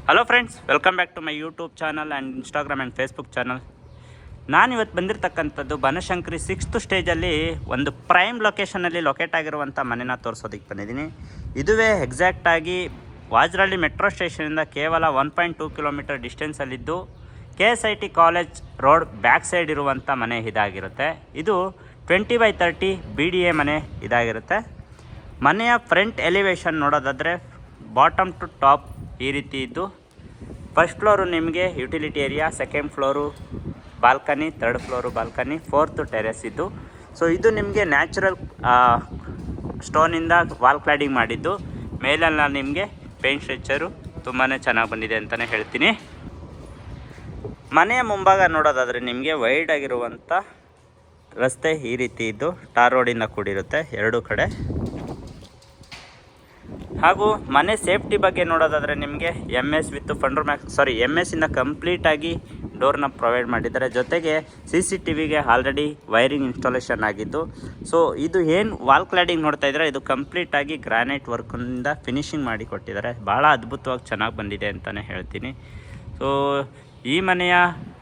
Hello friends, welcome back to my YouTube channel and Instagram and Facebook channel. ನಾನಿವತ್ತು ಬಂದಿರತಕ್ಕಂಥದ್ದು Banashankari 6th ಸ್ಟೇಜಲ್ಲಿ ಒಂದು prime ಲೊಕೇಶನಲ್ಲಿ locate ಆಗಿರುವಂಥ ಮನೆನ ತೋರಿಸೋದಕ್ಕೆ ಬಂದಿದ್ದೀನಿ. ಇದುವೇ ಎಕ್ಸಾಕ್ಟಾಗಿ ವಾಜರಳ್ಳಿ ಮೆಟ್ರೋ ಸ್ಟೇಷನಿಂದ ಕೇವಲ 1.2 ಕಿಲೋಮೀಟರ್ ಡಿಸ್ಟೆನ್ಸಲ್ಲಿದ್ದು KSIT college road back side ಇರುವಂಥ ಮನೆ ಇದಾಗಿರುತ್ತೆ. ಇದು 20/30 BDA ಮನೆ ಇದಾಗಿರುತ್ತೆ. ಮನೆಯ ಫ್ರಂಟ್ ಎಲಿವೇಶನ್ ನೋಡೋದಾದರೆ ಬಾಟಮ್ ಟು ಟಾಪ್ ಈ ರೀತಿ ಇದ್ದು, ಫಸ್ಟ್ ಫ್ಲೋರು ನಿಮಗೆ utility area, second floor balcony, third floor balcony, fourth terrace ಇದ್ದು. ಸೊ ಇದು ನಿಮಗೆ ನ್ಯಾಚುರಲ್ ಸ್ಟೋನಿಂದ ವಾಲ್ ಕ್ಲಾಡಿಂಗ್ ಮಾಡಿದ್ದು. ಮೇಲೆಲ್ಲ ನಿಮಗೆ ಪೇಂಟ್ ಸ್ಟ್ರಕ್ಚರು ತುಂಬಾ ಚೆನ್ನಾಗಿ ಬಂದಿದೆ ಅಂತಲೇ ಹೇಳ್ತೀನಿ. ಮನೆಯ ಮುಂಭಾಗ ನೋಡೋದಾದರೆ ನಿಮಗೆ ವೈಡ್ ಆಗಿರುವಂಥ ರಸ್ತೆ ಈ ರೀತಿ ಇದ್ದು ಟಾರ್ ರೋಡಿಂದ ಕೂಡಿರುತ್ತೆ ಎರಡೂ ಕಡೆ. ಹಾಗೂ ಮನೆ ಸೇಫ್ಟಿ ಬಗ್ಗೆ ನೋಡೋದಾದರೆ ನಿಮಗೆ MS ವಿತ್ MS ಇಂದ ಕಂಪ್ಲೀಟಾಗಿ ಡೋರ್ನ ಪ್ರೊವೈಡ್ ಮಾಡಿದ್ದಾರೆ. ಜೊತೆಗೆ CCTVಗೆ ಆಲ್ರೆಡಿ ವೈರಿಂಗ್ ಇನ್ಸ್ಟಾಲೇಷನ್ ಆಗಿದ್ದು. ಸೊ ಇದು ಏನು ವಾಲ್ ಕ್ಲಾಡಿಂಗ್ ನೋಡ್ತಾ ಇದ್ದಾರೆ, ಇದು ಕಂಪ್ಲೀಟಾಗಿ ಗ್ರಾನೈಟ್ ವರ್ಕಿಂದ ಫಿನಿಶಿಂಗ್ ಮಾಡಿ ಕೊಟ್ಟಿದ್ದಾರೆ. ಭಾಳ ಅದ್ಭುತವಾಗಿ ಚೆನ್ನಾಗಿ ಬಂದಿದೆ ಅಂತಲೇ ಹೇಳ್ತೀನಿ. ಸೊ ಈ ಮನೆಯ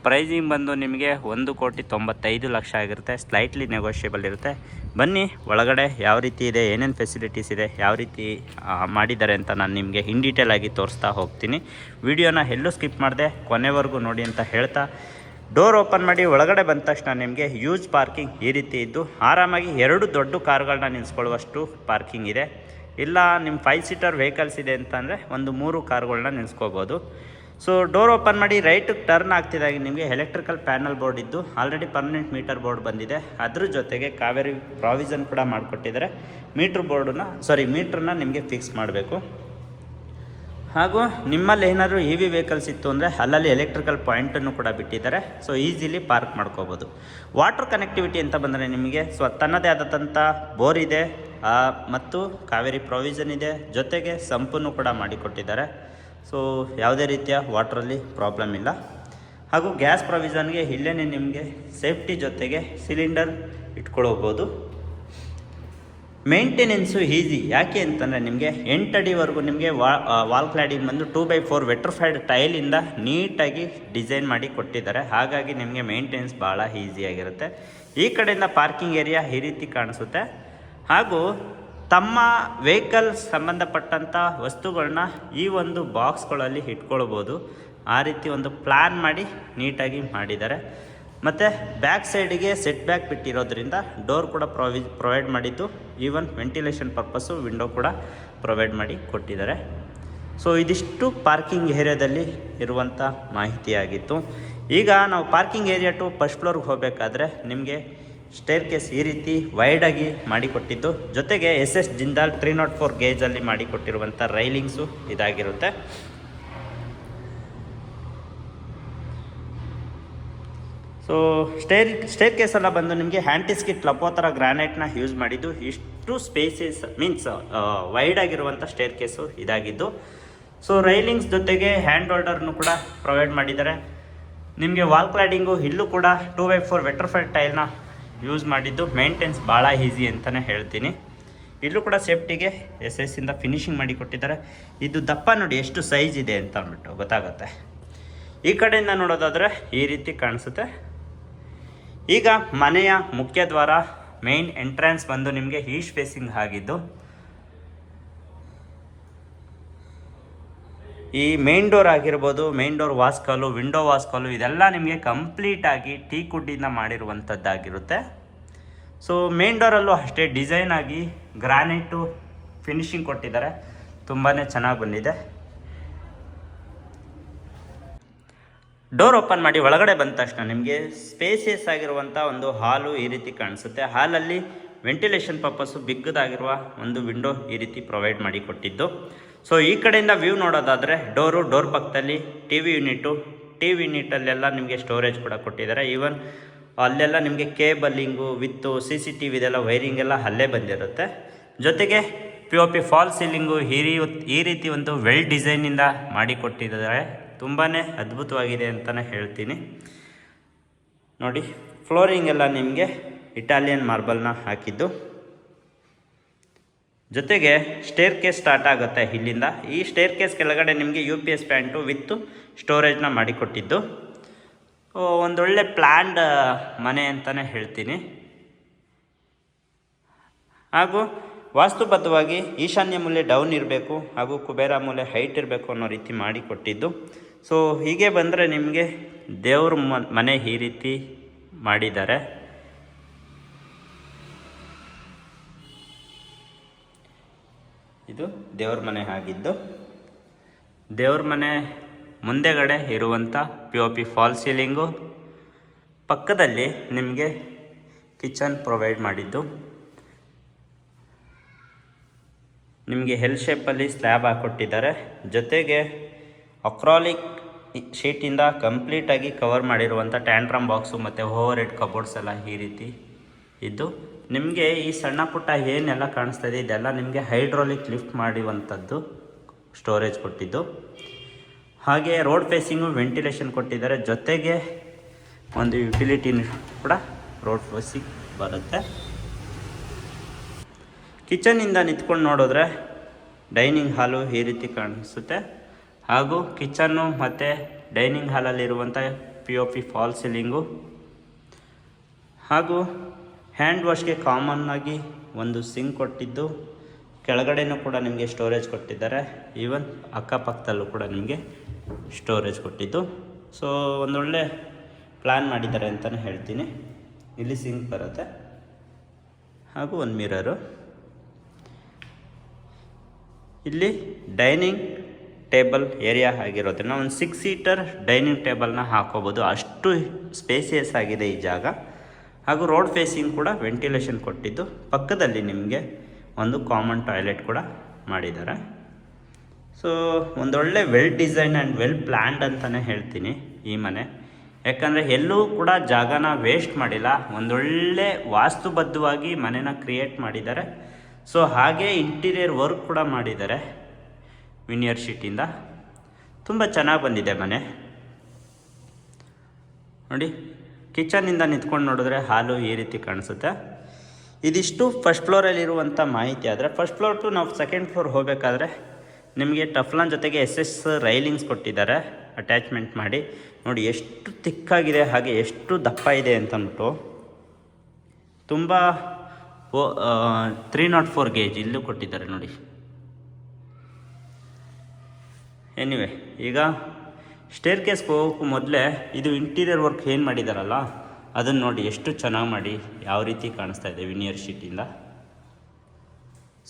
ಪ್ರೈಸಿಂಗ್ ಬಂದು ನಿಮಗೆ 1,95,00,000 ಆಗಿರುತ್ತೆ. ಸ್ಲೈಟ್ಲಿ ನೆಗೋಷಿಯಬಲ್ ಇರುತ್ತೆ. ಬನ್ನಿ ಒಳಗಡೆ ಯಾವ ರೀತಿ ಇದೆ, ಏನೇನು ಫೆಸಿಲಿಟೀಸ್ ಇದೆ, ಯಾವ ರೀತಿ ಮಾಡಿದ್ದಾರೆ ಅಂತ ನಾನು ನಿಮಗೆ ಇನ್ ಡೀಟೇಲ್ ಆಗಿ ತೋರಿಸ್ತಾ ಹೋಗ್ತೀನಿ. ವಿಡಿಯೋನ ಎಲ್ಲೂ ಸ್ಕಿಪ್ ಮಾಡಿದೆ ಕೊನೆವರೆಗೂ ನೋಡಿ ಅಂತ ಹೇಳ್ತಾ, ಡೋರ್ ಓಪನ್ ಮಾಡಿ ಒಳಗಡೆ ಬಂದ ತಕ್ಷಣ ನಿಮಗೆ ಯೂಸ್ ಪಾರ್ಕಿಂಗ್ ಈ ರೀತಿ ಇದ್ದು ಆರಾಮಾಗಿ 2 ದೊಡ್ಡ ಕಾರ್ಗಳನ್ನ ನಿಲ್ಲಿಸ್ಕೊಳ್ಳುವಷ್ಟು ಪಾರ್ಕಿಂಗ್ ಇದೆ. ಇಲ್ಲ ನಿಮ್ಮ 5 ಸೀಟರ್ ವೆಹಿಕಲ್ಸ್ ಇದೆ ಅಂತಂದರೆ ಒಂದು 3 ಕಾರ್ಗಳನ್ನ ನಿಲ್ಲಿಸ್ಕೋಬೋದು. ಸೊ ಡೋರ್ ಓಪನ್ ಮಾಡಿ ರೈಟಿಗೆ ಟರ್ನ್ ಆಗ್ತಿದ್ದಾಗೆ ನಿಮಗೆ ಎಲೆಕ್ಟ್ರಿಕಲ್ ಪ್ಯಾನಲ್ ಬೋರ್ಡ್ ಇದ್ದು ಆಲ್ರೆಡಿ ಪರ್ಮನೆಂಟ್ ಮೀಟರ್ ಬೋರ್ಡ್ ಬಂದಿದೆ. ಅದ್ರ ಜೊತೆಗೆ ಕಾವೇರಿ ಪ್ರಾವಿಷನ್ ಕೂಡ ಮಾಡಿಕೊಟ್ಟಿದ್ದಾರೆ. ಮೀಟ್ರನ್ನ ನಿಮಗೆ ಫಿಕ್ಸ್ ಮಾಡಬೇಕು. ಹಾಗೂ ನಿಮ್ಮಲ್ಲಿ ಏನಾದರೂ EV ವೆಹಿಕಲ್ಸ್ ಇತ್ತು ಅಂದರೆ ಅಲ್ಲಲ್ಲಿ ಎಲೆಕ್ಟ್ರಿಕಲ್ ಪಾಯಿಂಟನ್ನು ಕೂಡ ಬಿಟ್ಟಿದ್ದಾರೆ. ಸೊ ಈಸಿಲಿ ಪಾರ್ಕ್ ಮಾಡ್ಕೋಬೋದು. ವಾಟರ್ ಕನೆಕ್ಟಿವಿಟಿ ಅಂತ ಬಂದರೆ ನಿಮಗೆ ತನ್ನದೇ ಆದಂಥ ಬೋರ್ ಇದೆ ಮತ್ತು ಕಾವೇರಿ ಪ್ರಾವಿಷನ್ ಇದೆ. ಜೊತೆಗೆ ಸಂಪನ್ನು ಕೂಡ ಮಾಡಿಕೊಟ್ಟಿದ್ದಾರೆ. ಸೊ ಯಾವುದೇ ರೀತಿಯ ವಾಟ್ರಲ್ಲಿ ಪ್ರಾಬ್ಲಮ್ ಇಲ್ಲ. ಹಾಗೂ ಗ್ಯಾಸ್ ಪ್ರಾವಿಷನ್ಗೆ ಇಲ್ಲೇ ನಿಮಗೆ ಸೇಫ್ಟಿ ಜೊತೆಗೆ ಸಿಲಿಂಡರ್ ಇಟ್ಕೊಳ್ಬೋದು. Maintenance easy. ಯಾಕೆ ಅಂತಂದರೆ ನಿಮಗೆ 8 ಅಡಿವರೆಗೂ ನಿಮಗೆ ವಾಲ್ ಕ್ಲಾಡಿಂಗ್ ಬಂದು 2x4 ವೆಟ್ರಿಫೈಡ್ ಟೈಲಿಂದ ನೀಟಾಗಿ ಡಿಸೈನ್ ಮಾಡಿ ಕೊಟ್ಟಿದ್ದಾರೆ. ಹಾಗಾಗಿ ನಿಮಗೆ ಮೇಂಟೆನೆನ್ಸ್ ಭಾಳ ಈಸಿಯಾಗಿರುತ್ತೆ. ಈ ಕಡೆಯಿಂದ ಪಾರ್ಕಿಂಗ್ ಏರಿಯಾ ಈ ರೀತಿ ಕಾಣಿಸುತ್ತೆ. ಹಾಗೂ ತಮ್ಮ ವೆಹಿಕಲ್ ಸಂಬಂಧಪಟ್ಟಂಥ ವಸ್ತುಗಳನ್ನ ಈ ಒಂದು ಬಾಕ್ಸ್ಗಳಲ್ಲಿ ಇಟ್ಕೊಳ್ಬೋದು. ಆ ರೀತಿ ಒಂದು ಪ್ಲ್ಯಾನ್ ಮಾಡಿ ನೀಟಾಗಿ ಮಾಡಿದ್ದಾರೆ. ಮತ್ತು ಬ್ಯಾಕ್ ಸೈಡಿಗೆ ಸೆಟ್ ಬ್ಯಾಕ್ ಬಿಟ್ಟಿರೋದ್ರಿಂದ ಡೋರ್ ಕೂಡ ಪ್ರೊವೈಡ್ ಮಾಡಿದ್ದು. ಈವನ್ ವೆಂಟಿಲೇಷನ್ ಪರ್ಪಸ್ಸು ವಿಂಡೋ ಕೂಡ ಪ್ರೊವೈಡ್ ಮಾಡಿ ಕೊಟ್ಟಿದ್ದಾರೆ. ಸೊ ಇದಿಷ್ಟು ಪಾರ್ಕಿಂಗ್ ಏರಿಯಾದಲ್ಲಿ ಇರುವಂಥ ಮಾಹಿತಿಯಾಗಿತ್ತು. ಈಗ ನಾವು ಪಾರ್ಕಿಂಗ್ ಏರಿಯಾ ಟು ಫಸ್ಟ್ ಫ್ಲೋರ್ಗೆ ಹೋಗಬೇಕಾದ್ರೆ ನಿಮಗೆ ಸ್ಟೇರ್ ಕೇಸ್ ಈ ರೀತಿ ವೈಡಾಗಿ ಮಾಡಿಕೊಟ್ಟಿದ್ದು. ಜೊತೆಗೆ SS ಜಿಂದಾಲ್ 304 ಗೇಜಲ್ಲಿ ಮಾಡಿಕೊಟ್ಟಿರುವಂಥ ರೈಲಿಂಗ್ಸು ಇದಾಗಿರುತ್ತೆ. ಸೊ ಸ್ಟೇರ್ ಕೇಸೆಲ್ಲ ಬಂದು ನಿಮಗೆ ಹ್ಯಾಂಟಿಸ್ಕಿಟ್ ಲಪೋತರ ಗ್ರಾನೈಟ್ನ ಯೂಸ್ ಮಾಡಿದ್ದು. ಇಷ್ಟು ಸ್ಪೇಸಸ್ ವೈಡ್ ಆಗಿರುವಂಥ ಸ್ಟೇರ್ ಕೇಸು ಇದಾಗಿದ್ದು. ಸೊ ರೈಲಿಂಗ್ಸ್ ಜೊತೆಗೆ ಹ್ಯಾಂಡ್ ಹೋಲ್ಡರ್ನು ಕೂಡ ಪ್ರೊವೈಡ್ ಮಾಡಿದ್ದಾರೆ. ನಿಮಗೆ ವಾಲ್ ಕ್ಲಾಡಿಂಗು ಇಲ್ಲೂ ಕೂಡ 2x4 ವೆಟ್ರಿಫೈಡ್ ಟೈಲ್ನ ಯೂಸ್ ಮಾಡಿದ್ದು. ಮೇಂಟೆನ್ಸ್ ಭಾಳ ಈಸಿ ಅಂತಲೇ ಹೇಳ್ತೀನಿ. ಇಲ್ಲೂ ಕೂಡ ಸೇಫ್ಟಿಗೆ SS ಇಂದ ಫಿನಿಶಿಂಗ್ ಮಾಡಿ ಕೊಟ್ಟಿದ್ದಾರೆ. ಇದು ದಪ್ಪ ನೋಡಿ ಎಷ್ಟು ಸೈಜ್ ಇದೆ ಅಂತ ಅಂದ್ಬಿಟ್ಟು ಗೊತ್ತಾಗುತ್ತೆ. ಈ ಕಡೆಯಿಂದ ನೋಡೋದಾದರೆ ಈ ರೀತಿ ಕಾಣಿಸುತ್ತೆ. ಈಗ ಮನೆಯ ಮುಖ್ಯ ದ್ವಾರ ಮೇನ್ ಎಂಟ್ರೆನ್ಸ್ ಬಂದು ನಿಮಗೆ ಈಸ್ಟ್ ಫೇಸಿಂಗ್ ಆಗಿದ್ದು. ಈ ಮೇನ್ ಡೋರ್ ಆಗಿರ್ಬೋದು, ಮೇನ್ ಡೋರ್ ವಾಸ್ಕಲ್ಲು, ವಿಂಡೋ ವಾಸ್ಕಲ್ಲು ಇದೆಲ್ಲ ನಿಮಗೆ ಕಂಪ್ಲೀಟಾಗಿ ಟೀಕ್ ವುಡ್ಡಿಂದ ಮಾಡಿರುವಂಥದ್ದಾಗಿರುತ್ತೆ. ಸೊ ಮೇನ್ ಡೋರಲ್ಲೂ ಅಷ್ಟೇ ಡಿಸೈನ್ ಆಗಿ ಗ್ರಾನೈಟು ಫಿನಿಶಿಂಗ್ ಕೊಟ್ಟಿದ್ದಾರೆ. ತುಂಬಾ ಚೆನ್ನಾಗಿ ಬಂದಿದೆ. ಡೋರ್ ಓಪನ್ ಮಾಡಿ ಒಳಗಡೆ ಬಂದ ತಕ್ಷಣ ನಿಮಗೆ ಸ್ಪೇಸಿಯಸ್ ಆಗಿರುವಂಥ ಒಂದು ಹಾಲು ಈ ರೀತಿ ಕಾಣಿಸುತ್ತೆ. ಹಾಲಲ್ಲಿ ವೆಂಟಿಲೇಷನ್ ಪರ್ಪಸ್ಸು ಬಿಗ್ಗದಾಗಿರುವ ಒಂದು ವಿಂಡೋ ಈ ರೀತಿ ಪ್ರೊವೈಡ್ ಮಾಡಿ ಕೊಟ್ಟಿದ್ದು. ಸೊ ಈ ಕಡೆಯಿಂದ ವ್ಯೂ ನೋಡೋದಾದರೆ ಡೋರ್ ಪಕ್ಕದಲ್ಲಿ TV ಯೂನಿಟಲ್ಲೆಲ್ಲ ನಿಮಗೆ ಸ್ಟೋರೇಜ್ ಕೂಡ ಕೊಟ್ಟಿದ್ದಾರೆ. ಈವನ್ ಅಲ್ಲೆಲ್ಲ ನಿಮಗೆ ಕೇಬಲಿಂಗು ವಿತ್ತು CCTV ಇದೆಲ್ಲ ವೈರಿಂಗ್ ಎಲ್ಲ ಅಲ್ಲೇ ಬಂದಿರುತ್ತೆ. ಜೊತೆಗೆ POP ಫಾಲ್ ಸೀಲಿಂಗು ಈ ರೀತಿ ಒಂದು ವೆಲ್ ಡಿಸೈನಿಂದ ಮಾಡಿಕೊಟ್ಟಿದ್ದಾರೆ. ತುಂಬಾ ಅದ್ಭುತವಾಗಿದೆ ಅಂತಲೇ ಹೇಳ್ತೀನಿ. ನೋಡಿ ಫ್ಲೋರಿಂಗ್ ಎಲ್ಲ ನಿಮಗೆ ಇಟಾಲಿಯನ್ ಮಾರ್ಬಲ್ನ ಹಾಕಿದ್ದು. ಜೊತೆಗೆ ಸ್ಟೇರ್ ಕೇಸ್ ಸ್ಟಾರ್ಟ್ ಆಗುತ್ತೆ ಇಲ್ಲಿಂದ. ಈ ಸ್ಟೇರ್ ಕೇಸ್ ಕೆಳಗಡೆ ನಿಮಗೆ UPS ಪ್ಯಾಂಟು ವಿತ್ತು ಸ್ಟೋರೇಜ್ನ ಮಾಡಿಕೊಟ್ಟಿದ್ದು. ಒಂದೊಳ್ಳೆ ಪ್ಲ್ಯಾಂಡ್ ಮನೆ ಅಂತಲೇ ಹೇಳ್ತೀನಿ. ಹಾಗೂ ವಾಸ್ತುಬದ್ಧವಾಗಿ ಈಶಾನ್ಯ ಮೂಲೆ ಡೌನ್ ಇರಬೇಕು ಹಾಗೂ ಕುಬೇರ ಮೂಲೆ ಹೈಟ್ ಇರಬೇಕು ಅನ್ನೋ ರೀತಿ ಮಾಡಿಕೊಟ್ಟಿದ್ದು. ಸೊ ಹೀಗೆ ಬಂದರೆ ನಿಮಗೆ ದೇವ್ರ ಮನೆ ಈ ರೀತಿ ಮಾಡಿದ್ದಾರೆ. ಇದು ದೇವ್ರ ಮನೆ ಆಗಿದ್ದು, ದೇವ್ರ ಮನೆ ಮುಂದೆಗಡೆ ಇರುವಂಥ POP ಫಾಲ್ ಸೀಲಿಂಗು, ಪಕ್ಕದಲ್ಲಿ ನಿಮಗೆ ಕಿಚನ್ ಪ್ರೊವೈಡ್ ಮಾಡಿದ್ದು. ನಿಮಗೆ ಎಲ್ ಶೇಪಲ್ಲಿ ಸ್ಲ್ಯಾಬ್ ಹಾಕ್ಕೊಟ್ಟಿದ್ದಾರೆ. ಜೊತೆಗೆ ಅಕ್ರಾಲಿಕ್ ಶೀಟಿಂದ ಕಂಪ್ಲೀಟಾಗಿ ಕವರ್ ಮಾಡಿರುವಂಥ ಟ್ಯಾಂಟ್ರಮ್ ಬಾಕ್ಸು ಮತ್ತು ಓವರ್ ಹೆಡ್ ಕಬೋರ್ಡ್ಸ್ ಎಲ್ಲ ಈ ರೀತಿ ಇದ್ದು, ನಿಮಗೆ ಈ ಸಣ್ಣ ಪುಟ್ಟ ಏನೆಲ್ಲ ಕಾಣಿಸ್ತಾ ಇದೆ ಇದೆಲ್ಲ ನಿಮಗೆ ಹೈಡ್ರಾಲಿಕ್ ಲಿಫ್ಟ್ ಮಾಡುವಂಥದ್ದು ಸ್ಟೋರೇಜ್ ಕೊಟ್ಟಿದ್ದು. ಹಾಗೆ ರೋಡ್ ಫೇಸಿಂಗು ವೆಂಟಿಲೇಷನ್ ಕೊಟ್ಟಿದ್ದಾರೆ. ಜೊತೆಗೆ ಒಂದು ಯುಟಿಲಿಟಿ ಕೂಡ ರೋಡ್ ಫೇಸಿಂಗ್ ಬರುತ್ತೆ. ಕಿಚನಿಂದ ನಿಂತ್ಕೊಂಡು ನೋಡಿದ್ರೆ ಡೈನಿಂಗ್ ಹಾಲು ಈ ರೀತಿ ಕಾಣಿಸುತ್ತೆ. ಹಾಗೂ ಕಿಚನ್ನು ಮತ್ತು ಡೈನಿಂಗ್ ಹಾಲಲ್ಲಿರುವಂಥ POP ಫಾಲ್ ಸೀಲಿಂಗು ಹಾಗೂ ಹ್ಯಾಂಡ್ ವಾಶ್ಗೆ ಕಾಮನ್ನಾಗಿ ಒಂದು ಸಿಂಕ್ ಕೊಟ್ಟಿದ್ದು, ಕೆಳಗಡೆನೂ ಕೂಡ ನಿಮಗೆ ಸ್ಟೋರೇಜ್ ಕೊಟ್ಟಿದ್ದಾರೆ. ಈವನ್ ಅಕ್ಕಪಕ್ಕದಲ್ಲೂ ಕೂಡ ನಿಮಗೆ ಸ್ಟೋರೇಜ್ ಕೊಟ್ಟಿದ್ದು. ಸೊ ಒಂದೊಳ್ಳೆ ಪ್ಲ್ಯಾನ್ ಮಾಡಿದ್ದಾರೆ ಅಂತಲೇ ಹೇಳ್ತೀನಿ. ಇಲ್ಲಿ ಸಿಂಕ್ ಬರುತ್ತೆ ಹಾಗೂ ಒಂದು ಮಿರರು. ಇಲ್ಲಿ ಡೈನಿಂಗ್ ಟೇಬಲ್ ಏರಿಯಾ ಆಗಿರೋದ್ರಿಂದ ಒಂದು 6 ಸೀಟರ್ ಡೈನಿಂಗ್ ಟೇಬಲ್ನ ಹಾಕೋಬೋದು, ಅಷ್ಟು ಸ್ಪೇಸಿಯಸ್ ಆಗಿದೆ ಈ ಜಾಗ. ಹಾಗೂ ರೋಡ್ ಫೇಸಿಂಗ್ ಕೂಡ ವೆಂಟಿಲೇಷನ್ ಕೊಟ್ಟಿದ್ದು, ಪಕ್ಕದಲ್ಲಿ ನಿಮಗೆ ಒಂದು ಕಾಮನ್ ಟಾಯ್ಲೆಟ್ ಕೂಡ ಮಾಡಿದ್ದಾರೆ. ಸೊ ಒಂದೊಳ್ಳೆ well design and well planned ಅಂತಲೇ ಹೇಳ್ತೀನಿ ಈ ಮನೆ. ಯಾಕಂದರೆ ಎಲ್ಲೂ ಕೂಡ ಜಾಗನ ವೇಸ್ಟ್ ಮಾಡಿಲ್ಲ, ಒಂದೊಳ್ಳೆ ವಾಸ್ತುಬದ್ಧವಾಗಿ ಮನೆನ ಕ್ರಿಯೇಟ್ ಮಾಡಿದ್ದಾರೆ. ಸೊ ಹಾಗೆ ಇಂಟೀರಿಯರ್ ವರ್ಕ್ ಕೂಡ ಮಾಡಿದ್ದಾರೆ ವಿನಿಯರ್ ಶೀಟಿಂದ. ತುಂಬ ಚೆನ್ನಾಗಿ ಬಂದಿದೆ ಮನೆ ನೋಡಿ. ಕಿಚನಿಂದ ನಿಂತ್ಕೊಂಡು ನೋಡಿದ್ರೆ ಹಾಲು ಈ ರೀತಿ ಕಾಣಿಸುತ್ತೆ. ಇದಿಷ್ಟು ಫಸ್ಟ್ ಫ್ಲೋರಲ್ಲಿರುವಂಥ ಮಾಹಿತಿ. ಆದರೆ ಫಸ್ಟ್ ಫ್ಲೋರ್ ಟು ನಾವು ಸೆಕೆಂಡ್ ಫ್ಲೋರ್ ಹೋಗಬೇಕಾದ್ರೆ ನಿಮಗೆ ಟಫ್ಲಾನ್ ಜೊತೆಗೆ SS ರೈಲಿಂಗ್ಸ್ ಕೊಟ್ಟಿದ್ದಾರೆ ಅಟ್ಯಾಚ್ಮೆಂಟ್ ಮಾಡಿ. ನೋಡಿ ಎಷ್ಟು ತಿಕ್ಕಾಗಿದೆ ಹಾಗೆ ಎಷ್ಟು ದಪ್ಪ ಇದೆ ಅಂತಂದ್ಬಿಟ್ಟು. ತುಂಬ 304 ಗೇಜ್ ಇಲ್ಲೂ ಕೊಟ್ಟಿದ್ದಾರೆ ನೋಡಿ. ಎನಿವೆ, ಈಗ ಸ್ಟೇರ್ ಕೇಸ್ಗೆ ಹೋಗೋಕ್ಕೂ ಮೊದಲೇ ಇದು ಇಂಟೀರಿಯರ್ ವರ್ಕ್ ಏನು ಮಾಡಿದಾರಲ್ಲ ಅದನ್ನು ನೋಡಿ ಎಷ್ಟು ಚೆನ್ನಾಗಿ ಮಾಡಿ ಯಾವ ರೀತಿ ಕಾಣಿಸ್ತಾ ಇದೆ ವಿನಿಯರ್ ಶೀಟಿಂದ.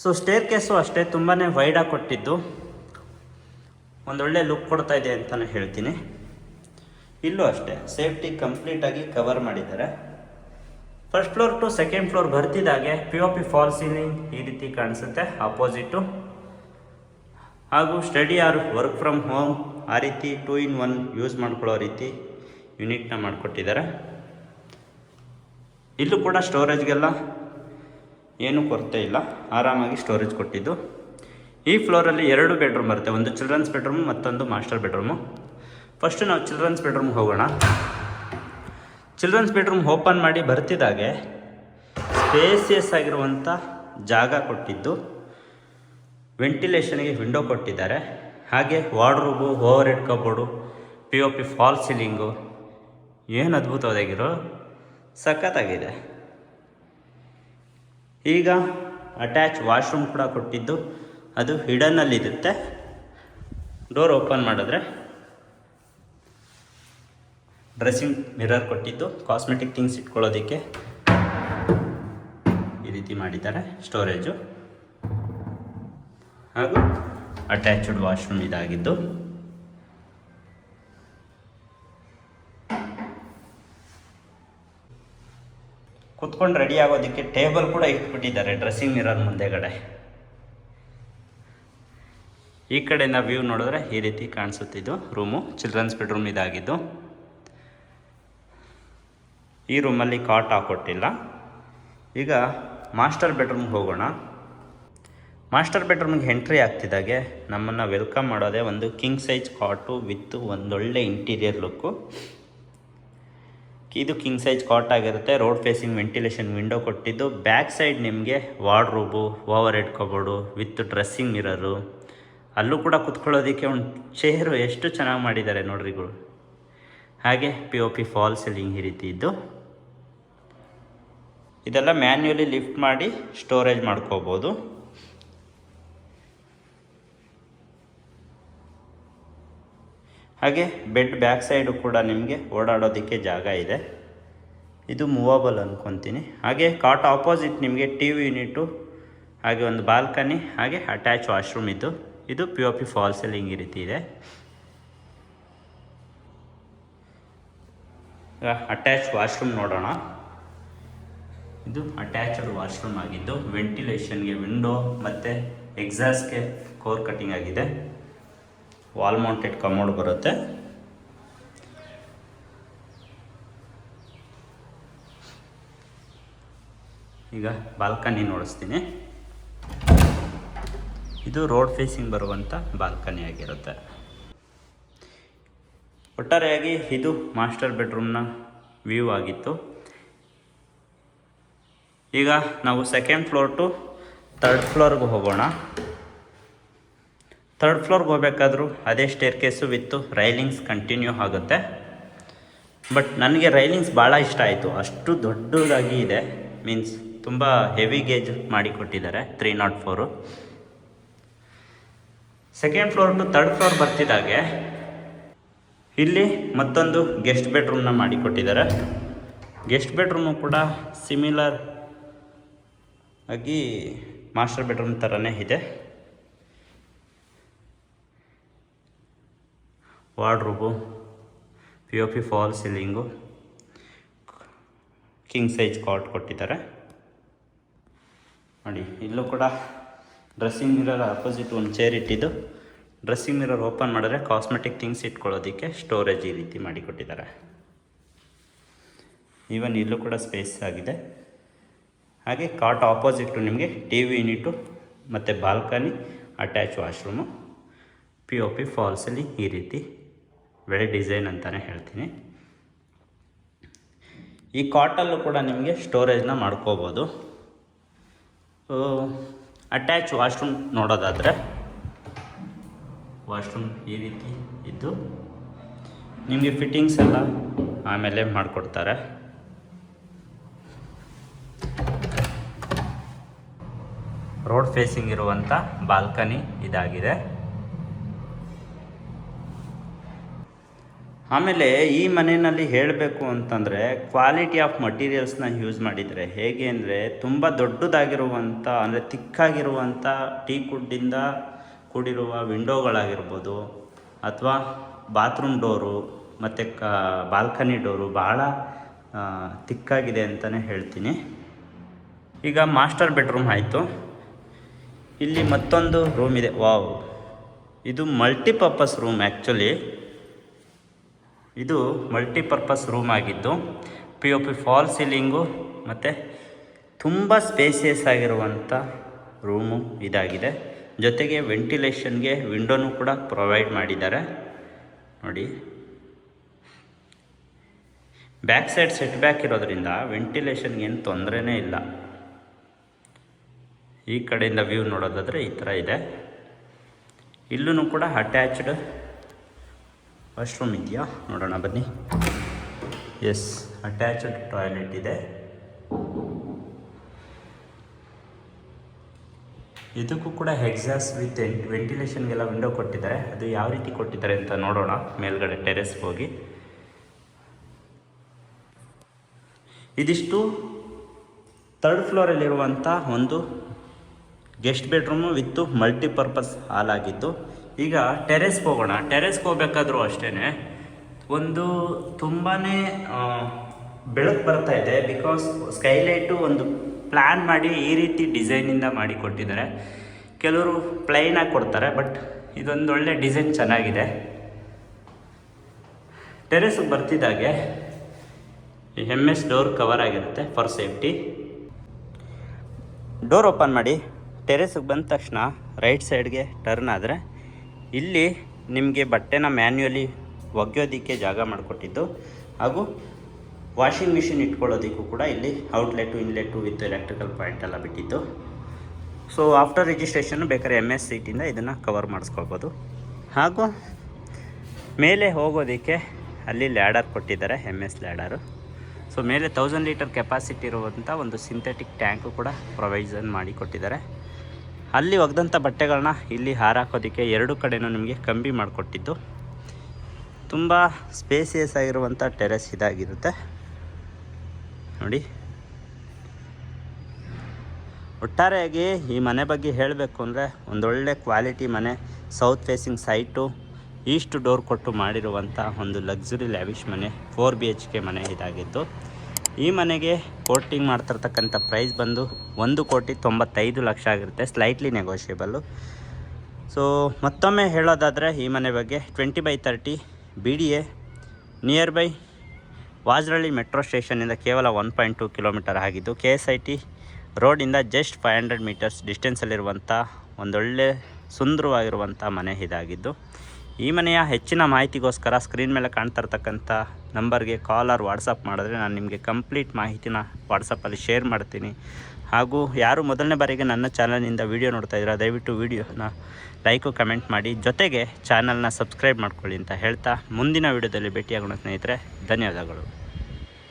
ಸೊ ಸ್ಟೇರ್ ಕೇಸು ಅಷ್ಟೇ ತುಂಬಾ ವೈಡಾಗಿ ಕೊಟ್ಟಿದ್ದು, ಒಂದೊಳ್ಳೆ ಲುಕ್ ಕೊಡ್ತಾ ಇದೆ ಅಂತಲೇ ಹೇಳ್ತೀನಿ. ಇಲ್ಲೂ ಅಷ್ಟೇ ಸೇಫ್ಟಿ ಕಂಪ್ಲೀಟಾಗಿ ಕವರ್ ಮಾಡಿದ್ದಾರೆ. First floor to second floor ಬರ್ತಿದ್ದಾಗೆ POP ಫಾಲ್ ಸೀಲಿಂಗ್ ಈ ರೀತಿ ಕಾಣಿಸುತ್ತೆ ಆಪೋಸಿಟು. ಹಾಗೂ study or work from home ಆ ರೀತಿ 2 in 1 ಯೂಸ್ ಮಾಡ್ಕೊಳ್ಳೋ ರೀತಿ ಯೂನಿಟ್ನ ಮಾಡಿಕೊಟ್ಟಿದ್ದಾರೆ. ಇಲ್ಲೂ ಕೂಡ ಸ್ಟೋರೇಜ್ಗೆಲ್ಲ ಏನೂ ಕೊರತೆ ಇಲ್ಲ, ಆರಾಮಾಗಿ ಸ್ಟೋರೇಜ್ ಕೊಟ್ಟಿದ್ದು. ಈ ಫ್ಲೋರಲ್ಲಿ 2 ಬೆಡ್ರೂಮ್ ಬರುತ್ತೆ, ಒಂದು ಚಿಲ್ಡ್ರನ್ಸ್ ಬೆಡ್ರೂಮು ಮತ್ತೊಂದು ಮಾಸ್ಟರ್ ಬೆಡ್ರೂಮು. ಫಸ್ಟು ನಾವು ಚಿಲ್ಡ್ರನ್ಸ್ ಬೆಡ್ರೂಮ್ಗೆ ಹೋಗೋಣ. ಚಿಲ್ಡ್ರನ್ಸ್ ಬೆಡ್ರೂಮ್ ಓಪನ್ ಮಾಡಿ ಬರ್ತಿದ್ದಾಗೆ ಸ್ಪೇಸಿಯಸ್ ಆಗಿರುವಂಥ ಜಾಗ ಕೊಟ್ಟಿದ್ದು, ವೆಂಟಿಲೇಷನ್ಗೆ ವಿಂಡೋ ಕೊಟ್ಟಿದ್ದಾರೆ. ಹಾಗೆ wardrobe, over head cupboard, POP fall ceiling ಏನು ಅದ್ಭುತವಾಗಿರೋ ಸಖತ್ತಾಗಿದೆ. ಈಗ ಅಟ್ಯಾಚ್ ವಾಶ್ರೂಮ್ ಕೂಡ ಕೊಟ್ಟಿದ್ದು, ಅದು ಹಿಡನ್ನಲ್ಲಿರುತ್ತೆ. ಡೋರ್ ಓಪನ್ ಮಾಡಿದ್ರೆ ಡ್ರೆಸ್ಸಿಂಗ್ ಮಿರರ್ ಕೊಟ್ಟಿದ್ದು, ಕಾಸ್ಮೆಟಿಕ್ ಥಿಂಗ್ಸ್ ಇಟ್ಕೊಳ್ಳೋದಕ್ಕೆ ಈ ರೀತಿ ಮಾಡಿದ್ದಾರೆ. ಸ್ಟೋರೇಜು ಹಾಗೂ ಅಟ್ಯಾಚ್ಡ್ ವಾಶ್ರೂಮ್ ಇದಾಗಿದ್ದು. ಕುತ್ಕೊಂಡು ರೆಡಿ ಆಗೋದಕ್ಕೆ ಟೇಬಲ್ ಕೂಡ ಇಟ್ಬಿಟ್ಟಿದ್ದಾರೆ ಡ್ರೆಸ್ಸಿಂಗ್ ಮಿರರ್ ಮುಂದೆಗಡೆ. ಈ ಕಡೆಯಿಂದ ವ್ಯೂ ನೋಡಿದ್ರೆ ಈ ರೀತಿ ಕಾಣಿಸುತ್ತಿದ್ದು ರೂಮು. ಚಿಲ್ಡ್ರನ್ಸ್ ಬೆಡ್ರೂಮ್ ಇದಾಗಿದ್ದು. ಈ ರೂಮಲ್ಲಿ ಕಾಟ್ ಹಾಕೊಟ್ಟಿಲ್ಲ. ಈಗ ಮಾಸ್ಟರ್ ಬೆಡ್ರೂಮ್ಗೆ ಹೋಗೋಣ. ಮಾಸ್ಟರ್ ಬೆಡ್ರೂಮ್ಗೆ ಎಂಟ್ರಿ ಆಗ್ತಿದ್ದಾಗೆ ನಮ್ಮನ್ನು ವೆಲ್ಕಮ್ ಮಾಡೋದೇ ಒಂದು ಕಿಂಗ್ ಸೈಜ್ ಕಾಟು ವಿತ್ ಒಂದೊಳ್ಳೆ ಇಂಟೀರಿಯರ್ ಲುಕ್ಕು. ಇದು ಕಿಂಗ್ ಸೈಜ್ ಕಾಟ್ ಆಗಿರುತ್ತೆ. ರೋಡ್ ಫೇಸಿಂಗ್ ವೆಂಟಿಲೇಷನ್ ವಿಂಡೋ ಕೊಟ್ಟಿದ್ದು. ಬ್ಯಾಕ್ ಸೈಡ್ ನಿಮಗೆ wardrobe, over head cupboard with dressing mirror, ಅಲ್ಲೂ ಕೂಡ ಕುತ್ಕೊಳ್ಳೋದಕ್ಕೆ ಒಂದು ಚೇರು ಎಷ್ಟು ಚೆನ್ನಾಗಿ ಮಾಡಿದ್ದಾರೆ ನೋಡ್ರಿ ಗುರು. ಹಾಗೆ POP ಫಾಲ್ ಸೀಲಿಂಗ್ ಈ ರೀತಿ ಇದ್ದು. ಇದೆಲ್ಲ ಮ್ಯಾನ್ಯುಯಲಿ ಲಿಫ್ಟ್ ಮಾಡಿ ಸ್ಟೋರೇಜ್ ಮಾಡ್ಕೋಬೋದು. ಹಾಗೆ ಬೆಡ್ ಬ್ಯಾಕ್ ಸೈಡು ಕೂಡ ನಿಮಗೆ ಓಡಾಡೋದಕ್ಕೆ ಜಾಗ ಇದೆ. ಇದು ಮೂವಬಲ್ ಅಂದ್ಕೊತೀನಿ. ಹಾಗೆ ಕಾಟ್ ಆಪೋಸಿಟ್ ನಿಮಗೆ TV ಯೂನಿಟು, ಹಾಗೆ ಒಂದು ಬಾಲ್ಕನಿ, ಹಾಗೆ ಅಟ್ಯಾಚ್ ವಾಶ್ರೂಮ್ ಇದ್ದು. ಇದು POP ಫಾಲ್ ಸೀಲಿಂಗ್ ಈ ರೀತಿ ಇದೆ. ಅಟ್ಯಾಚ್ ವಾಶ್ರೂಮ್ ನೋಡೋಣ. ಇದು ಅಟ್ಯಾಚ್ಡ್ ವಾಶ್ರೂಮ್ ಆಗಿದ್ದು ವೆಂಟಿಲೇಷನ್ಗೆ ವಿಂಡೋ ಮತ್ತು ಎಕ್ಸಾಸ್ಟ್ಗೆ ಕೋರ್ ಕಟಿಂಗ್ ಆಗಿದೆ. ವಾಲ್ ಮೌಂಟೆಡ್ ಕಮೋಡ್ ಬರುತ್ತೆ. ಈಗ ಬಾಲ್ಕನಿ ನೋಡಿಸ್ತೀನಿ. ಇದು ರೋಡ್ ಫೇಸಿಂಗ್ ಬರುವಂಥ ಬಾಲ್ಕನಿ ಆಗಿರುತ್ತೆ. ಒಟ್ಟಾರೆಯಾಗಿ ಇದು ಮಾಸ್ಟರ್ ಬೆಡ್ರೂಮ್ನ ವ್ಯೂ ಆಗಿತ್ತು. ಈಗ ನಾವು ಸೆಕೆಂಡ್ ಫ್ಲೋರ್ ಟು ಥರ್ಡ್ ಫ್ಲೋರ್ಗೆ ಹೋಗೋಣ. ಥರ್ಡ್ ಫ್ಲೋರ್ಗೆ ಹೋಗಬೇಕಾದ್ರೂ ಅದೇ ಸ್ಟೇರ್ ಕೇಸು ವಿತ್ತು ರೈಲಿಂಗ್ಸ್ ಕಂಟಿನ್ಯೂ ಆಗುತ್ತೆ. ಬಟ್ ನನಗೆ ರೈಲಿಂಗ್ಸ್ ಭಾಳ ಇಷ್ಟ ಆಯಿತು. ಅಷ್ಟು ದೊಡ್ಡದಾಗಿ ಇದೆ, ಮೀನ್ಸ್ ತುಂಬ ಹೆವಿ ಗೇಜ್ ಮಾಡಿಕೊಟ್ಟಿದ್ದಾರೆ. 304. Second floor to third floor ಬರ್ತಿದ್ದಾಗೆ ಇಲ್ಲಿ ಮತ್ತೊಂದು ಗೆಸ್ಟ್ ಬೆಡ್ರೂಮ್ನ ಮಾಡಿಕೊಟ್ಟಿದ್ದಾರೆ. ಗೆಸ್ಟ್ ಬೆಡ್ರೂಮು ಕೂಡ ಸಿಮಿಲರ್ ಆಗಿ ಮಾಸ್ಟರ್ ಬೆಡ್ರೂಮ್ ಥರನೇ ಇದೆ. Wardrobe, POP fall ceiling, king size cot ಕೊಟ್ಟಿದ್ದಾರೆ ನೋಡಿ. ಇಲ್ಲೂ ಕೂಡ ಡ್ರೆಸ್ಸಿಂಗ್ ಮಿರರ್ ಆಪೋಸಿಟ್ ಒಂದು ಚೇರ್ ಇಟ್ಟಿದ್ದು. ಡ್ರೆಸ್ಸಿಂಗ್ ಮಿರರ್ ಓಪನ್ ಮಾಡಿದ್ರೆ ಕಾಸ್ಮೆಟಿಕ್ ಥಿಂಗ್ಸ್ ಇಟ್ಕೊಳ್ಳೋದಕ್ಕೆ ಸ್ಟೋರೇಜ್ ಈ ರೀತಿ ಮಾಡಿಕೊಟ್ಟಿದ್ದಾರೆ. ಈವನ್ ಇಲ್ಲೂ ಕೂಡ ಸ್ಪೇಸ್ ಆಗಿದೆ. ಹಾಗೆ ಕಾಟ್ ಆಪೋಸಿಟು ನಿಮಗೆ TV ಯೂನಿಟು ಮತ್ತು balcony, attach washroom, POP fall ceiling ಈ ರೀತಿ ವೆಲ್ ಡಿಸೈನ್ ಅಂತಲೇ ಹೇಳ್ತೀನಿ. ಈ ಕಾಟಲ್ಲೂ ಕೂಡ ನಿಮಗೆ ಸ್ಟೋರೇಜ್ನ ಮಾಡ್ಕೋಬೋದು. ಅಟ್ಯಾಚ್ ವಾಶ್ರೂಮ್ ನೋಡೋದಾದರೆ ವಾಶ್ರೂಮ್ ಈ ರೀತಿ ಇದ್ದು ನಿಮಗೆ ಫಿಟ್ಟಿಂಗ್ಸ್ ಎಲ್ಲ ಆಮೇಲೆ ಮಾಡಿಕೊಡ್ತಾರೆ. ರೋಡ್ ಫೇಸಿಂಗ್ ಇರುವಂಥ ಬಾಲ್ಕನಿ ಇದಾಗಿದೆ. ಆಮೇಲೆ ಈ ಮನೆಯಲ್ಲಿ ಹೇಳಬೇಕು ಅಂತಂದರೆ ಕ್ವಾಲಿಟಿ ಆಫ್ ಮಟೀರಿಯಲ್ಸ್ನ ಯೂಸ್ ಮಾಡಿದರೆ ಹೇಗೆ ಅಂದರೆ ತುಂಬ ದೊಡ್ಡದಾಗಿರುವಂಥ, ಅಂದರೆ ತಿಕ್ಕಾಗಿರುವಂಥ ಟೀಕುಡ್ಡಿಂದ ಕೂಡಿರುವ ವಿಂಡೋಗಳಾಗಿರ್ಬೋದು, ಅಥವಾ ಬಾತ್ರೂಮ್ ಡೋರು ಮತ್ತು ಬಾಲ್ಕನಿ ಡೋರು ಭಾಳ ತಿಕ್ಕಾಗಿದೆ ಅಂತಲೇ ಹೇಳ್ತೀನಿ. ಈಗ ಮಾಸ್ಟರ್ ಬೆಡ್ರೂಮ್ ಆಯಿತು. ಇಲ್ಲಿ ಮತ್ತೊಂದು ರೂಮ್ ಇದೆ. ವಾವ್, ಇದು ಮಲ್ಟಿಪರ್ಪಸ್ ರೂಮ್. ಆ್ಯಕ್ಚುಲಿ ಇದು ಮಲ್ಟಿಪರ್ಪಸ್ ರೂಮ್ ಆಗಿದ್ದು POP ಫಾಲ್ ಸೀಲಿಂಗು ಮತ್ತು ತುಂಬ ಸ್ಪೇಸಿಯಸ್ ಆಗಿರುವಂಥ ರೂಮು ಇದಾಗಿದೆ. ಜೊತೆಗೆ ವೆಂಟಿಲೇಷನ್ಗೆ ವಿಂಡೋನು ಕೂಡ ಪ್ರೊವೈಡ್ ಮಾಡಿದ್ದಾರೆ ನೋಡಿ. ಬ್ಯಾಕ್ ಸೈಡ್ ಸೆಟ್ ಬ್ಯಾಕ್ ಇರೋದ್ರಿಂದ ವೆಂಟಿಲೇಷನ್ಗೆ ಏನು ತೊಂದರೆನೇ ಇಲ್ಲ. ಈ ಕಡೆಯಿಂದ ವ್ಯೂ ನೋಡೋದಾದರೆ ಈ ಥರ ಇದೆ. ಇಲ್ಲೂ ಕೂಡ ಅಟ್ಯಾಚ್ಡ್ ವಾಶ್ರೂಮ್ ಇದೆಯಾ ನೋಡೋಣ ಬನ್ನಿ. ಎಸ್, ಅಟ್ಯಾಚ್ಡ್ ಟಾಯ್ಲೆಟ್ ಇದೆ. ಇದಕ್ಕೂ ಕೂಡ ಎಕ್ಸಾಸ್ಟ್ ವಿತ್ ವೆಂಟಿಲೇಷನ್ಗೆಲ್ಲ ವಿಂಡೋ ಕೊಟ್ಟಿದ್ದಾರೆ. ಅದು ಯಾವ ರೀತಿ ಕೊಟ್ಟಿದ್ದಾರೆ ಅಂತ ನೋಡೋಣ. ಮೇಲ್ಗಡೆ ಟೆರೆಸ್ಗೆ ಹೋಗಿ ಇದಿಷ್ಟು ಥರ್ಡ್ ಫ್ಲೋರಲ್ಲಿರುವಂಥ ಒಂದು ಗೆಸ್ಟ್ ಬೆಡ್ರೂಮು ವಿತ್ತು ಮಲ್ಟಿಪರ್ಪಸ್ ಹಾಲ್ ಆಗಿತ್ತು. ಈಗ ಟೆರೆಸ್ಗೆ ಹೋಗೋಣ. ಟೆರೆಸ್ಗೆ ಹೋಗ್ಬೇಕಾದ್ರೂ ಅಷ್ಟೇ ಒಂದು ತುಂಬಾ ಬೆಳಕು ಬರ್ತಾ ಇದೆ. ಬಿಕಾಸ್ ಸ್ಕೈಲೈಟು ಒಂದು ಪ್ಲ್ಯಾನ್ ಮಾಡಿ ಈ ರೀತಿ ಡಿಸೈನಿಂದ ಮಾಡಿ ಕೊಟ್ಟಿದ್ದಾರೆ. ಕೆಲವರು ಪ್ಲೈನಾಗಿ ಕೊಡ್ತಾರೆ, ಬಟ್ ಇದೊಂದು ಒಳ್ಳೆ ಡಿಸೈನ್ ಚೆನ್ನಾಗಿದೆ. ಟೆರೆಸ್ಗೆ ಬರ್ತಿದ್ದಾಗೆ MS ಡೋರ್ ಕವರ್ ಆಗಿರುತ್ತೆ ಫಾರ್ ಸೇಫ್ಟಿ. ಡೋರ್ ಓಪನ್ ಮಾಡಿ ಟೆರೆಸ್ಗೆ ಬಂದ ತಕ್ಷಣ ರೈಟ್ ಸೈಡ್ಗೆ ಟರ್ನ್ ಆದರೆ ಇಲ್ಲಿ ನಿಮಗೆ ಬಟ್ಟೆನ ಮ್ಯಾನ್ಯುಯಲಿ ಒಗೆಯೋದಕ್ಕೆ ಜಾಗ ಮಾಡಿಕೊಟ್ಟಿದ್ದು, ಹಾಗೂ ವಾಷಿಂಗ್ ಮಿಷಿನ್ ಇಟ್ಕೊಳ್ಳೋದಕ್ಕೂ ಕೂಡ ಇಲ್ಲಿ ಔಟ್ಲೆಟು ಇನ್ಲೆಟು ವಿತ್ ಎಲೆಕ್ಟ್ರಿಕಲ್ ಪಾಯಿಂಟ್ ಎಲ್ಲ ಬಿಟ್ಟಿತ್ತು. ಸೊ ಆಫ್ಟರ್ ರಿಜಿಸ್ಟ್ರೇಷನ್ ಬೇಕಾದ್ರೆ MS ಸೀಟಿಂದ ಇದನ್ನು ಕವರ್ ಮಾಡಿಸ್ಕೊಳ್ಬೋದು. ಹಾಗೂ ಮೇಲೆ ಹೋಗೋದಕ್ಕೆ ಅಲ್ಲಿ ಲ್ಯಾಡರ್ ಕೊಟ್ಟಿದ್ದಾರೆ, MS ಲ್ಯಾಡರು. ಸೊ ಮೇಲೆ 1000 ಲೀಟರ್ ಕೆಪಾಸಿಟಿ ಇರುವಂಥ ಒಂದು ಸಿಂಥೆಟಿಕ್ ಟ್ಯಾಂಕು ಕೂಡ ಪ್ರೊವೈಸನ್ ಮಾಡಿ ಕೊಟ್ಟಿದ್ದಾರೆ. ಅಲ್ಲಿ ಒಗೆದಂಥ ಬಟ್ಟೆಗಳನ್ನ ಇಲ್ಲಿ ಹಾರಾಕೋದಕ್ಕೆ 2 ಕಡೆಯೂ ನಿಮಗೆ ಕಂಬಿ ಮಾಡಿಕೊಟ್ಟಿದ್ದು. ತುಂಬ ಸ್ಪೇಸಿಯಸ್ ಆಗಿರುವಂಥ ಟೆರೆಸ್ ಇದಾಗಿರುತ್ತೆ ನೋಡಿ. ಒಟ್ಟಾರೆಯಾಗಿ ಈ ಮನೆ ಬಗ್ಗೆ ಹೇಳಬೇಕು ಅಂದರೆ ಒಂದೊಳ್ಳೆ ಕ್ವಾಲಿಟಿ ಮನೆ, south facing site, East door ಕೊಟ್ಟು ಮಾಡಿರುವಂಥ ಒಂದು ಲಕ್ಸುರಿ ಲ್ಯಾವಿಶ್ ಮನೆ, 4 BHK ಮನೆ ಇದಾಗಿತ್ತು. ಈ ಮನೆಗೆ ಕೋಟಿಂಗ್ ಮಾಡ್ತಿರ್ತಕ್ಕಂಥ ಪ್ರೈಸ್ ಬಂದು 1,95,00,000 ಆಗಿರುತ್ತೆ, ಸ್ಲೈಟ್ಲಿ ನೆಗೋಷಿಯಬಲ್ಲು. ಸೊ ಮತ್ತೊಮ್ಮೆ ಹೇಳೋದಾದರೆ ಈ ಮನೆ ಬಗ್ಗೆ 20/30 BDA, near by Vajarahalli metro ಸ್ಟೇಷನಿಂದ ಕೇವಲ 1.2 ಕಿಲೋಮೀಟರ್ ಆಗಿದ್ದು, KSIT ರೋಡಿಂದ ಜಸ್ಟ್ 500 ಮೀಟರ್ಸ್ ಡಿಸ್ಟೆನ್ಸಲ್ಲಿರುವಂಥ ಒಂದೊಳ್ಳೆ ಸುಂದರವಾಗಿರುವಂಥ ಮನೆ ಇದಾಗಿದ್ದು. ಈ ಮನೆಯ ಹೆಚ್ಚಿನ ಮಾಹಿತಿಗೋಸ್ಕರ ಸ್ಕ್ರೀನ್ ಮೇಲೆ ಕಾಣ್ತಾ ಇರ್ತಕ್ಕಂಥ ನಂಬರ್ಗೆ ಕಾಲ್ ಆರ್ ವಾಟ್ಸಪ್ ಮಾಡಿದ್ರೆ ನಾನು ನಿಮಗೆ ಕಂಪ್ಲೀಟ್ ಮಾಹಿತಿನ ವಾಟ್ಸಪ್ಪಲ್ಲಿ ಶೇರ್ ಮಾಡ್ತೀನಿ. ಹಾಗೂ ಯಾರು ಮೊದಲನೇ ಬಾರಿಗೆ ನನ್ನ ಚಾನಲ್ನಿಂದ ವೀಡಿಯೋ ನೋಡ್ತಾ ಇದ್ದೀರಾ, ದಯವಿಟ್ಟು ವೀಡಿಯೋನ ಲೈಕು ಕಮೆಂಟ್ ಮಾಡಿ, ಜೊತೆಗೆ ಚಾನಲ್ನ ಸಬ್ಸ್ಕ್ರೈಬ್ ಮಾಡ್ಕೊಳ್ಳಿ ಅಂತ ಹೇಳ್ತಾ ಮುಂದಿನ ವೀಡಿಯೋದಲ್ಲಿ ಭೇಟಿಯಾಗೋಣ ಸ್ನೇಹಿತರೆ. ಧನ್ಯವಾದಗಳು.